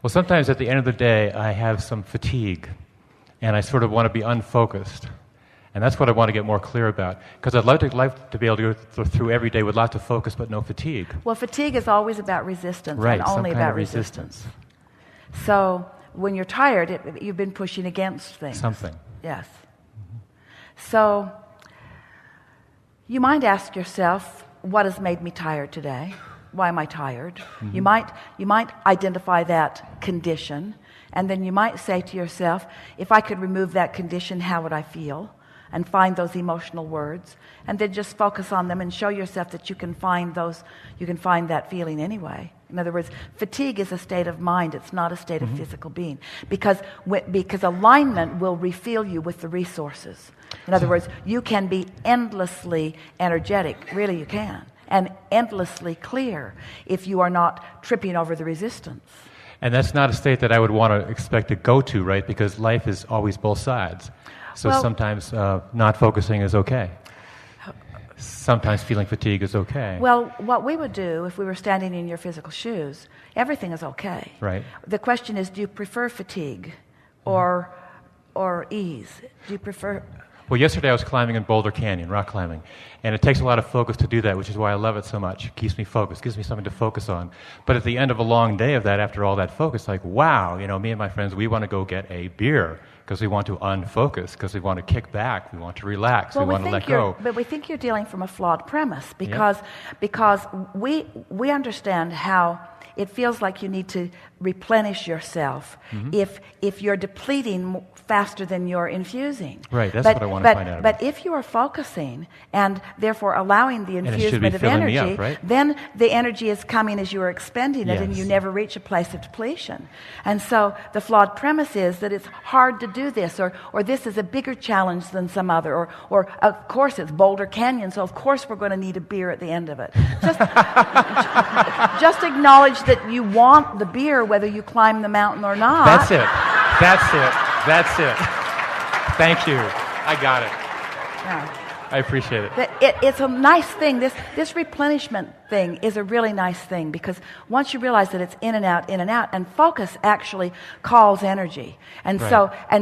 Well, sometimes at the end of the day, I have some fatigue, and I sort of want to be unfocused. And that's what I want to get more clear about. Because I'd like to be able to go through every day with lots of focus but no fatigue. Well, fatigue is always about resistance, Right, and only some kind about of resistance. So when you're tired, you've been pushing against things. Something. Yes. So you might ask yourself, what has made me tired today? Why am I tired? You might identify that condition, and then you might say to yourself, if I could remove that condition, how would I feel? And find those emotional words, and then just focus on them and show yourself that you can find that feeling anyway. In other words, fatigue is a state of mind. It's not a state of physical being, because alignment will refill you with the resources. In other words, you can be endlessly energetic, really you can, and endlessly clear if you are not tripping over the resistance. And that's not a state that I would want to expect to go to, right? Because life is always both sides. So sometimes not focusing is okay. Sometimes feeling fatigue is okay. Well, what we would do if we were standing in your physical shoes, everything is okay. Right. The question is, do you prefer fatigue or ease? Do you prefer... Well, yesterday I was climbing in Boulder Canyon, rock climbing, and it takes a lot of focus to do that, which is why I love it so much. It keeps me focused, gives me something to focus on. But at the end of a long day of that, after all that focus, like, wow, me and my friends, we want to go get a beer because we want to unfocus, because we want to kick back, we want to relax, we want to let go. But we think you're dealing from a flawed premise, because we understand how it feels like you need to replenish yourself if you're depleting faster than you're infusing. Right, that's what I want to find out about. But if you are focusing and therefore allowing the infusement of filling me energy, up, right? then the energy is coming as you are expending it, and Yes. you never reach a place of depletion. And so the flawed premise is that it's hard to do this, or this is a bigger challenge than some other, or of course it's Boulder Canyon, so of course we're going to need a beer at the end of it. Just acknowledge that you want the beer whether you climb the mountain or not. That's it. Thank you. I got it. Yeah. I appreciate it. It's a nice thing. This replenishment thing is a really nice thing, because once you realize that it's in and out, and focus actually calls energy. And Right.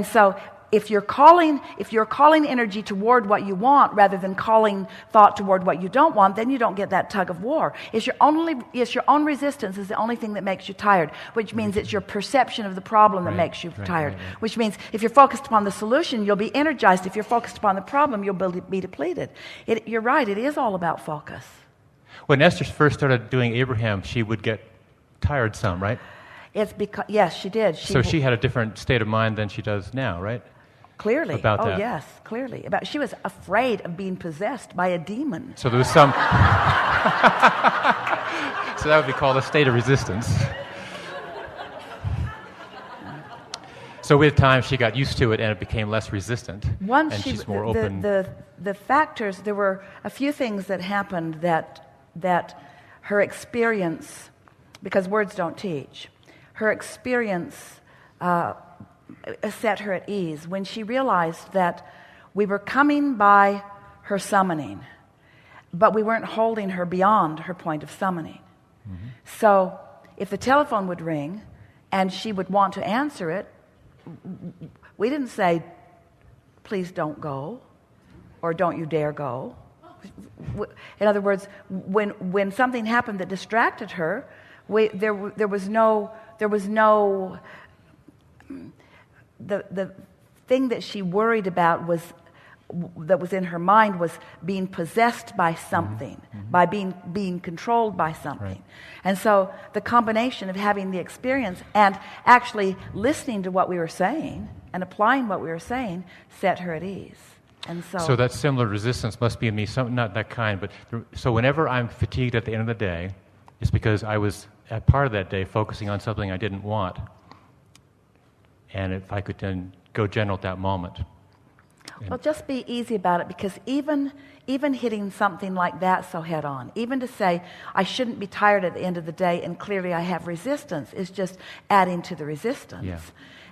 so if you're calling energy toward what you want rather than calling thought toward what you don't want, then you don't get that tug of war. It's your own resistance is the only thing that makes you tired, which means it's your perception of the problem that makes you tired. Right. Which means if you're focused upon the solution, you'll be energized. If you're focused upon the problem, you'll be depleted. You're right, it is all about focus. When Esther first started doing Abraham, she would get tired some, right? It's because, yes, she did. So she had a different state of mind than she does now, right? Clearly. About that. Yes, clearly. She was afraid of being possessed by a demon. So there was some... So that would be called a state of resistance. So with time, she got used to it, and it became less resistant. Once and she's more open. The factors, there were a few things that happened that her experience, because words don't teach, her experience set her at ease when she realized that we were coming by her summoning, but we weren't holding her beyond her point of summoning. So if the telephone would ring and she would want to answer it, we didn't say, please don't go, or don't you dare go. In other words, when something happened that distracted her, there was no the thing that she worried about that was in her mind was being possessed by something, by being controlled by something. Right. And so the combination of having the experience and actually listening to what we were saying and applying what we were saying set her at ease. And so that similar resistance must be in me, not that kind, but so whenever I'm fatigued at the end of the day, it's because I was at part of that day focusing on something I didn't want. And if I could then go general at that moment. Well, just be easy about it, because even hitting something like that so head on, even to say, I shouldn't be tired at the end of the day and clearly I have resistance, is just adding to the resistance. Yeah.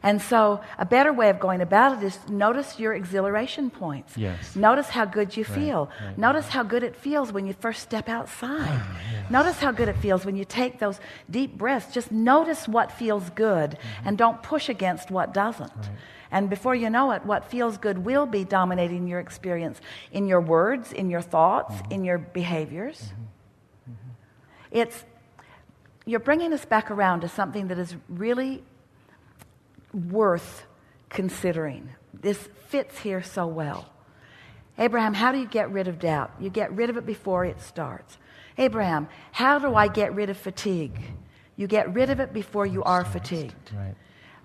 And so a better way of going about it is notice your exhilaration points. Yes. Notice how good you Right, feel. right. Notice how good it feels when you first step outside. Notice how good it feels when you take those deep breaths. Just notice what feels good and don't push against what doesn't. Right. And before you know it, what feels good will be dominating your experience in your words, in your thoughts, in your behaviors. You're bringing us back around to something that is really worth considering. This fits here so well. Abraham, how do you get rid of doubt? You get rid of it before it starts. Abraham, how do I get rid of fatigue? You get rid of it before you are fatigued. Right.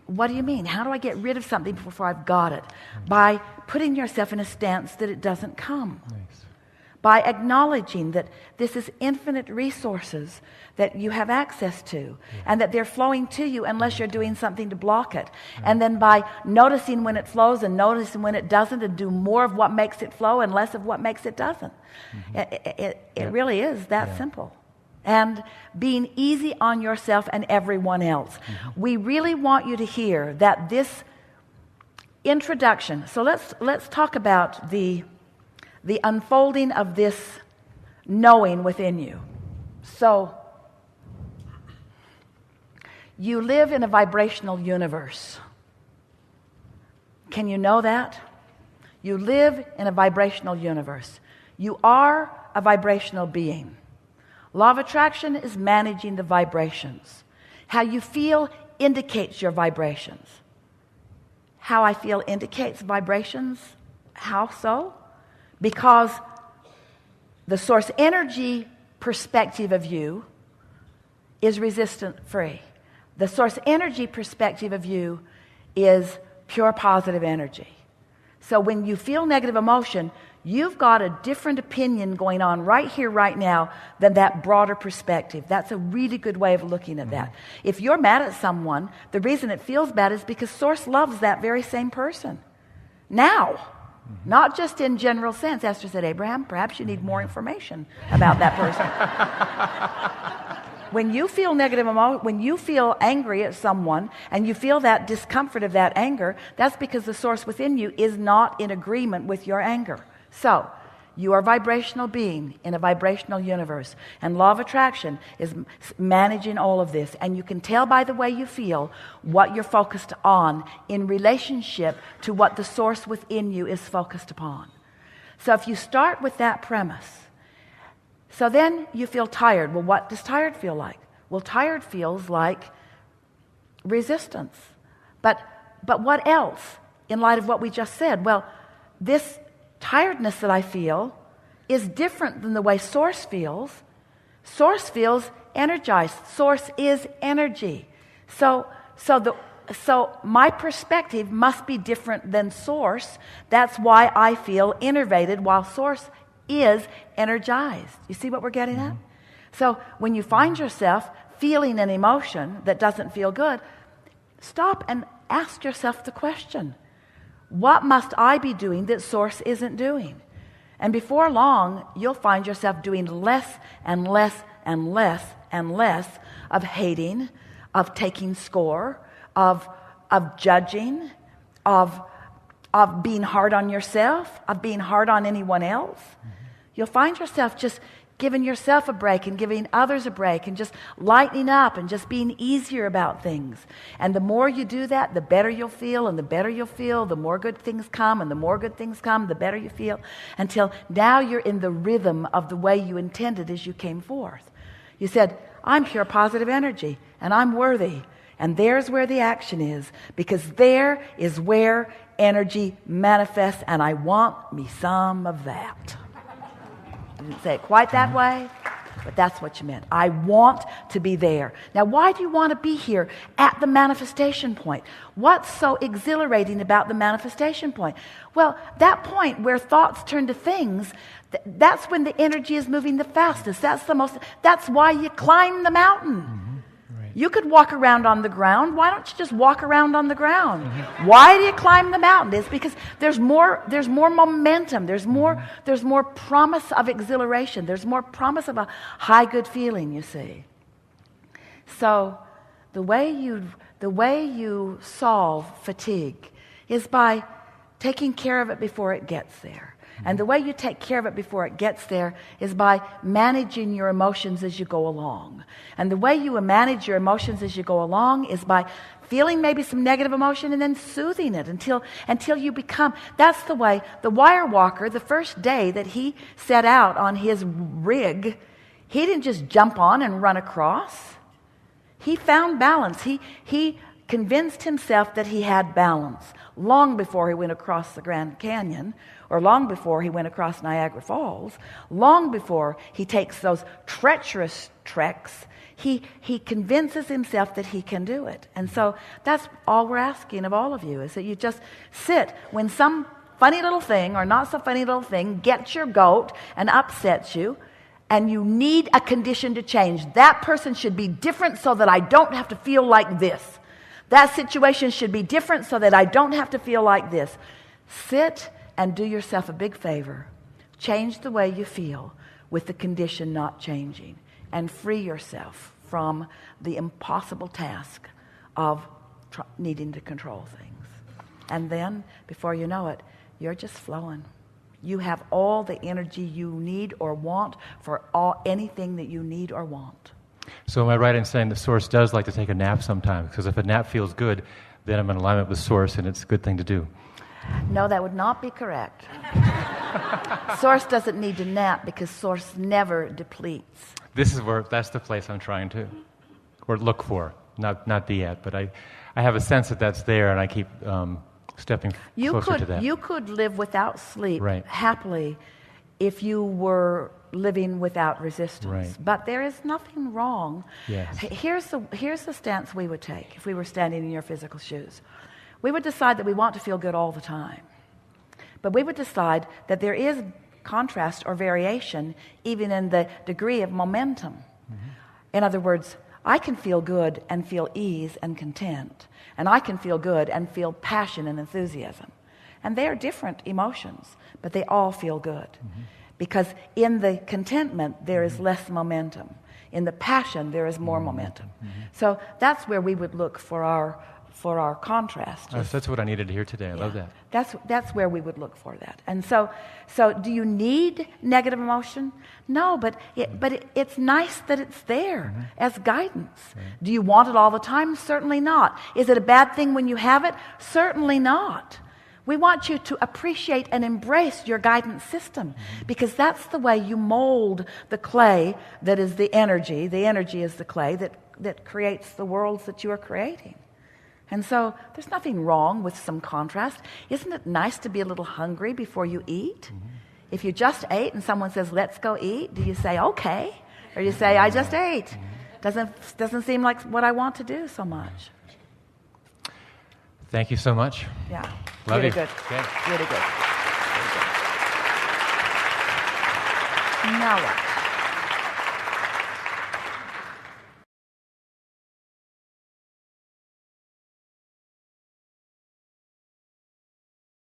What do you mean? How do I get rid of something before I've got it? By putting yourself in a stance that it doesn't come. Nice. By acknowledging that this is infinite resources that you have access to, and that they're flowing to you unless you're doing something to block it. And then by noticing when it flows and noticing when it doesn't, and do more of what makes it flow and less of what makes it doesn't. It really is that simple. And being easy on yourself and everyone else. We really want you to hear that this introduction. So let's talk about the unfolding of this knowing within you. So you live in a vibrational universe. Can you know that? You live in a vibrational universe. You are a vibrational being. Law of attraction is managing the vibrations. How you feel indicates your vibrations. How I feel indicates vibrations. How so? Because the source energy perspective of you is resistant free. The source energy perspective of you is pure positive energy. So when you feel negative emotion, you've got a different opinion going on right here, right now, than that broader perspective. That's a really good way of looking at that. If you're mad at someone, the reason it feels bad is because Source loves that very same person. Now, not just in general sense. Esther said, Abraham, perhaps you need more information about that person. When you feel negative emotion, when you feel angry at someone and you feel that discomfort of that anger, that's because the source within you is not in agreement with your anger. So, you are a vibrational being in a vibrational universe. And law of attraction is managing all of this. And you can tell by the way you feel what you're focused on in relationship to what the source within you is focused upon. So if you start with that premise, so then you feel tired. Well, what does tired feel like? Well, tired feels like resistance. But what else in light of what we just said? Well, this tiredness that I feel is different than the way Source feels. Source feels energized. Source is energy. So my perspective must be different than Source. That's why I feel innervated while Source is energized. You see what we're getting at? So when you find yourself feeling an emotion that doesn't feel good, stop and ask yourself the question, what must I be doing that Source isn't doing? And before long, you'll find yourself doing less and less and less and less of hating, of taking score, of judging, of being hard on yourself, of being hard on anyone else. You'll find yourself just giving yourself a break and giving others a break and just lightening up and just being easier about things. And the more you do that, the better you'll feel, and the better you'll feel, the more good things come, and the more good things come, the better you feel, until now you're in the rhythm of the way you intended as you came forth. You said, I'm pure positive energy, and I'm worthy. And there's where the action is, because there is where energy manifests, and I want me some of that. I didn't say it quite that way, but that's what you meant. I want to be there. Now, why do you want to be here at the manifestation point? What's so exhilarating about the manifestation point? Well, that point where thoughts turn to things, that's when the energy is moving the fastest. That's why you climb the mountain. You could walk around on the ground. Why don't you just walk around on the ground? Why do you climb the mountain? It's because there's more momentum. There's more promise of exhilaration. There's more promise of a high good feeling, you see. So the way you solve fatigue is by taking care of it before it gets there. And the way you take care of it before it gets there is by managing your emotions as you go along. And the way you manage your emotions as you go along is by feeling maybe some negative emotion and then soothing it until you become. That's the way the wire walker, the first day that he set out on his rig, he didn't just jump on and run across. He found balance. He convinced himself that he had balance long before he went across the Grand Canyon, or long before he went across Niagara Falls, long before he takes those treacherous treks. He convinces himself that he can do it. And so that's all we're asking of all of you, is that you just sit when some funny little thing or not so funny little thing gets your goat and upsets you, and you need a condition to change. That person should be different so that I don't have to feel like this. That situation should be different so that I don't have to feel like this. Sit and do yourself a big favor. Change the way you feel with the condition not changing, and free yourself from the impossible task of needing to control things. And then, before you know it, you're just flowing. You have all the energy you need or want for anything that you need or want. So am I right in saying the Source does like to take a nap sometimes? Because if a nap feels good, then I'm in alignment with Source, and it's a good thing to do. No, that would not be correct. Source doesn't need to nap because Source never depletes. That's the place I'm trying to, or look for, not be at. But I have a sense that that's there, and I keep stepping closer to that. You could live without sleep happily if you were living without resistance. Right. But there is nothing wrong. Yes. Here's the stance we would take if we were standing in your physical shoes. We would decide that we want to feel good all the time. But we would decide that there is contrast or variation even in the degree of momentum. Mm-hmm. In other words, I can feel good and feel ease and content. And I can feel good and feel passion and enthusiasm. And they are different emotions, but they all feel good. Mm-hmm. Because in the contentment, there is less momentum. In the passion, there is more momentum. Mm-hmm. So that's where we would look for our contrast. That's what I needed to hear today. I love that. That's where we would look for that. And so do you need negative emotion? No, but it's nice that it's there as guidance. Right. Do you want it all the time? Certainly not. Is it a bad thing when you have it? Certainly not. We want you to appreciate and embrace your guidance system, because that's the way you mold the clay that is the energy. The energy is the clay that creates the worlds that you are creating. And so there's nothing wrong with some contrast. Isn't it nice to be a little hungry before you eat? Mm-hmm. If you just ate and someone says, let's go eat, do you say, okay? Or do you say, I just ate? Doesn't seem like what I want to do so much. Thank you so much. Yeah. Love really you. Good. Okay. Really good. Now what?